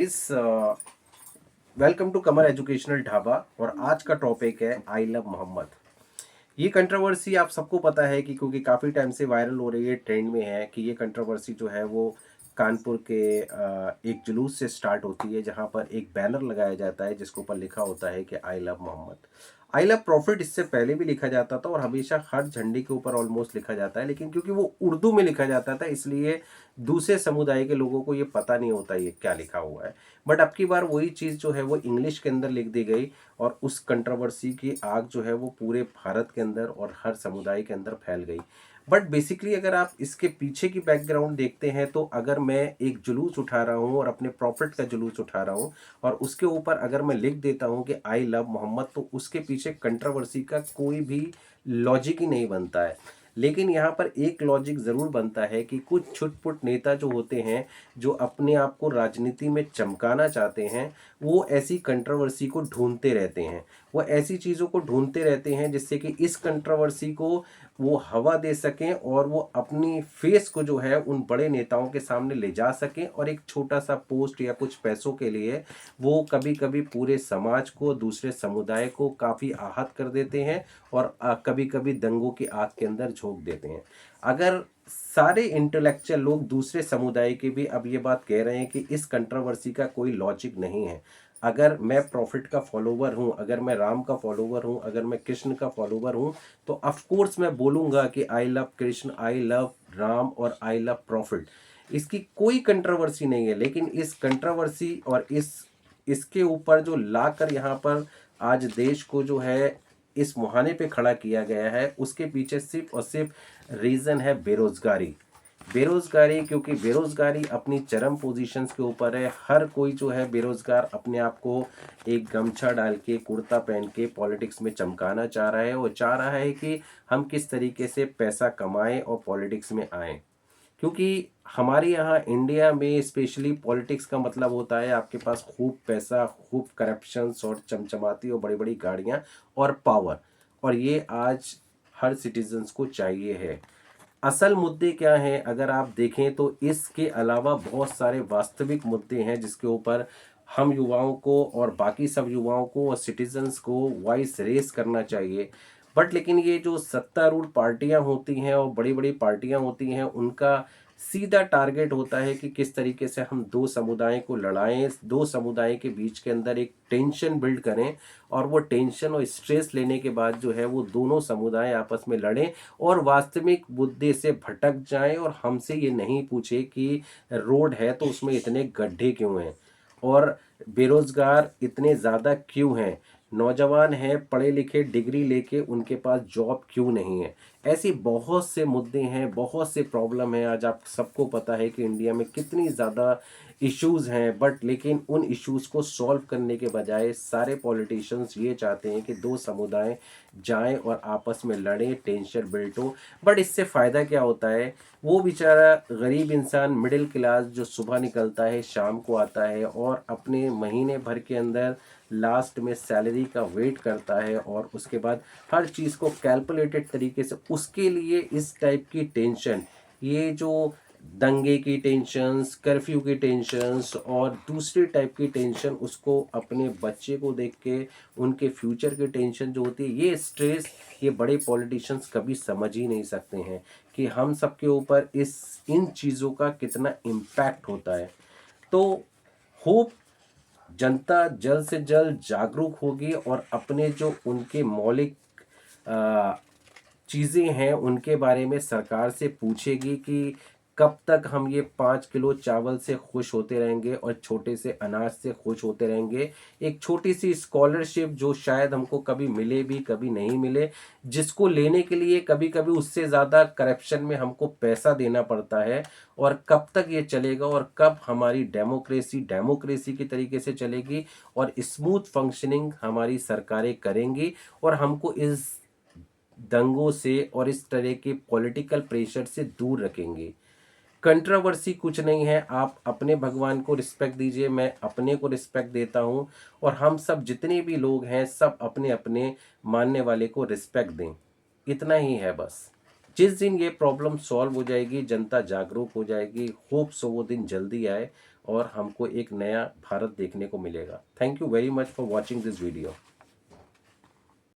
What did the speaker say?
इस welcome to Kamar educational dhaba. और आज का टॉपिक है आई लव मोहम्मद। ये कंट्रोवर्सी आप सबको पता है कि क्योंकि काफ़ी टाइम से वायरल हो रही है, ट्रेंड में है कि ये कंट्रोवर्सी जो है वो कानपुर के एक जुलूस से स्टार्ट होती है, जहाँ पर एक बैनर लगाया जाता है जिसके ऊपर लिखा होता है कि I love Mohammad. I love prophet इससे पहले भी लिखा जाता था और हमेशा हर झंडे के ऊपर ऑलमोस्ट लिखा जाता है, लेकिन क्योंकि वो उर्दू में लिखा जाता था इसलिए दूसरे समुदाय के लोगों को ये पता नहीं होता ये क्या लिखा हुआ है। बट अब की बार वही चीज़ जो है वो इंग्लिश के अंदर लिख दी गई और उस कंट्रोवर्सी की आग जो है वो पूरे भारत के अंदर और हर समुदाय के अंदर फैल गई। बट बेसिकली अगर आप इसके पीछे की बैकग्राउंड देखते हैं तो अगर मैं एक जुलूस उठा रहा हूँ और अपने प्रॉफिट का जुलूस उठा रहा हूँ और उसके ऊपर अगर मैं लिख देता हूँ कि आई लव मोहम्मद, तो उसके पीछे कंट्रोवर्सी का कोई भी लॉजिक ही नहीं बनता है। लेकिन यहाँ पर एक लॉजिक ज़रूर बनता है कि कुछ छुटपुट नेता जो होते हैं, जो अपने आप को राजनीति में चमकाना चाहते हैं, वो ऐसी कंट्रोवर्सी को ढूंढते रहते हैं। वो ऐसी चीज़ों को ढूंढते रहते हैं जिससे कि इस कंट्रोवर्सी को वो हवा दे सकें और वो अपनी फेस को जो है उन बड़े नेताओं के सामने ले जा सकें, और एक छोटा सा पोस्ट या कुछ पैसों के लिए वो कभी कभी पूरे समाज को, दूसरे समुदाय को काफ़ी आहत कर देते हैं और कभी कभी दंगों की आग के अंदर झोंक देते हैं। अगर सारे इंटेलेक्चुअल लोग दूसरे समुदाय के भी अब ये बात कह रहे हैं कि इस कंट्रोवर्सी का कोई लॉजिक नहीं है। अगर मैं प्रॉफिट का फॉलोवर हूँ, अगर मैं राम का फॉलोवर हूँ, अगर मैं कृष्ण का फॉलोवर हूँ, तो ऑफ कोर्स मैं बोलूँगा कि I love Krishna, I love Ram और आई लव प्रॉफिट। इसकी कोई कंट्रोवर्सी नहीं है। लेकिन इस कंट्रोवर्सी और इसके ऊपर जो लाकर यहाँ पर आज देश को जो है इस मुहाने पे खड़ा किया गया है, उसके पीछे सिर्फ और सिर्फ रीज़न है बेरोज़गारी। बेरोज़गारी, क्योंकि बेरोज़गारी अपनी चरम पोजीशंस के ऊपर है। हर कोई जो है बेरोज़गार अपने आप को एक गमछा डाल के, कुर्ता पहन के पॉलिटिक्स में चमकाना चाह रहा है और चाह रहा है कि हम किस तरीके से पैसा कमाएं और पॉलिटिक्स में आएँ। क्योंकि हमारे यहाँ इंडिया में स्पेशली पॉलिटिक्स का मतलब होता है आपके पास खूब पैसा, खूब करप्शंस और चमचमाती और बड़ी बड़ी गाड़ियाँ और पावर। और ये आज हर सिटीजन्स को चाहिए है। असल मुद्दे क्या हैं अगर आप देखें तो इसके अलावा बहुत सारे वास्तविक मुद्दे हैं जिसके ऊपर हम युवाओं को और बाकी सब युवाओं को और सिटीजन्स को वॉइस रेस करना चाहिए। बट लेकिन ये जो सत्तारूढ़ पार्टियां होती हैं और बड़ी बड़ी पार्टियां होती हैं, उनका सीधा टारगेट होता है कि किस तरीके से हम दो समुदाय को लड़ाएं, दो समुदाय के बीच के अंदर एक टेंशन बिल्ड करें और वो टेंशन और स्ट्रेस लेने के बाद जो है वो दोनों समुदाय आपस में लड़ें और वास्तविक मुद्दे से भटक जाएं और हमसे ये नहीं पूछे कि रोड है तो उसमें इतने गड्ढे क्यों हैं और बेरोजगार इतने ज़्यादा क्यों हैं, नौजवान हैं पढ़े लिखे डिग्री लेके उनके पास जॉब क्यों नहीं है। ऐसी बहुत से मुद्दे हैं, बहुत से प्रॉब्लम हैं। आज आप सबको पता है कि इंडिया में कितनी ज़्यादा इश्यूज़ हैं, बट लेकिन उन इश्यूज़ को सॉल्व करने के बजाय सारे पॉलिटिशियंस ये चाहते हैं कि दो समुदाय जाएं और आपस में लड़ें, टेंशन बिल्ट हो। बट इससे फ़ायदा क्या होता है, वो बेचारा गरीब इंसान मिडिल क्लास जो सुबह निकलता है शाम को आता है और अपने महीने भर के अंदर लास्ट में सैलरी का वेट करता है और उसके बाद हर चीज़ को कैलकुलेटेड तरीके से, उसके लिए इस टाइप की टेंशन, ये जो दंगे की टेंशन्स, कर्फ्यू की टेंशन्स और दूसरी टाइप की टेंशन, उसको अपने बच्चे को देख के उनके फ्यूचर की टेंशन जो होती है, ये स्ट्रेस ये बड़े पॉलिटिशियंस कभी समझ ही नहीं सकते हैं कि हम सबके ऊपर इन चीज़ों का कितना इम्पैक्ट होता है। तो होप जनता जल्द से जल्द जागरूक होगी और अपने जो उनके मौलिक चीज़ें हैं उनके बारे में सरकार से पूछेगी कि कब तक हम ये 5 किलो चावल से खुश होते रहेंगे और छोटे से अनाज से खुश होते रहेंगे। एक छोटी सी स्कॉलरशिप जो शायद हमको कभी मिले भी कभी नहीं मिले, जिसको लेने के लिए कभी कभी उससे ज़्यादा करप्शन में हमको पैसा देना पड़ता है। और कब तक ये चलेगा और कब हमारी डेमोक्रेसी डेमोक्रेसी की तरीके से चलेगी और स्मूथ फंक्शनिंग हमारी सरकारें करेंगी और हमको इस दंगों से और इस तरह के पॉलिटिकल प्रेशर से दूर रखेंगे। कंट्रोवर्सी कुछ नहीं है, आप अपने भगवान को रिस्पेक्ट दीजिए, मैं अपने को रिस्पेक्ट देता हूँ और हम सब जितने भी लोग हैं सब अपने अपने मानने वाले को रिस्पेक्ट दें। इतना ही है बस। जिस दिन ये प्रॉब्लम सॉल्व हो जाएगी, जनता जागरूक हो जाएगी, होप सो वो दिन जल्दी आए और हमको एक नया भारत देखने को मिलेगा। Thank you very much for watching this video.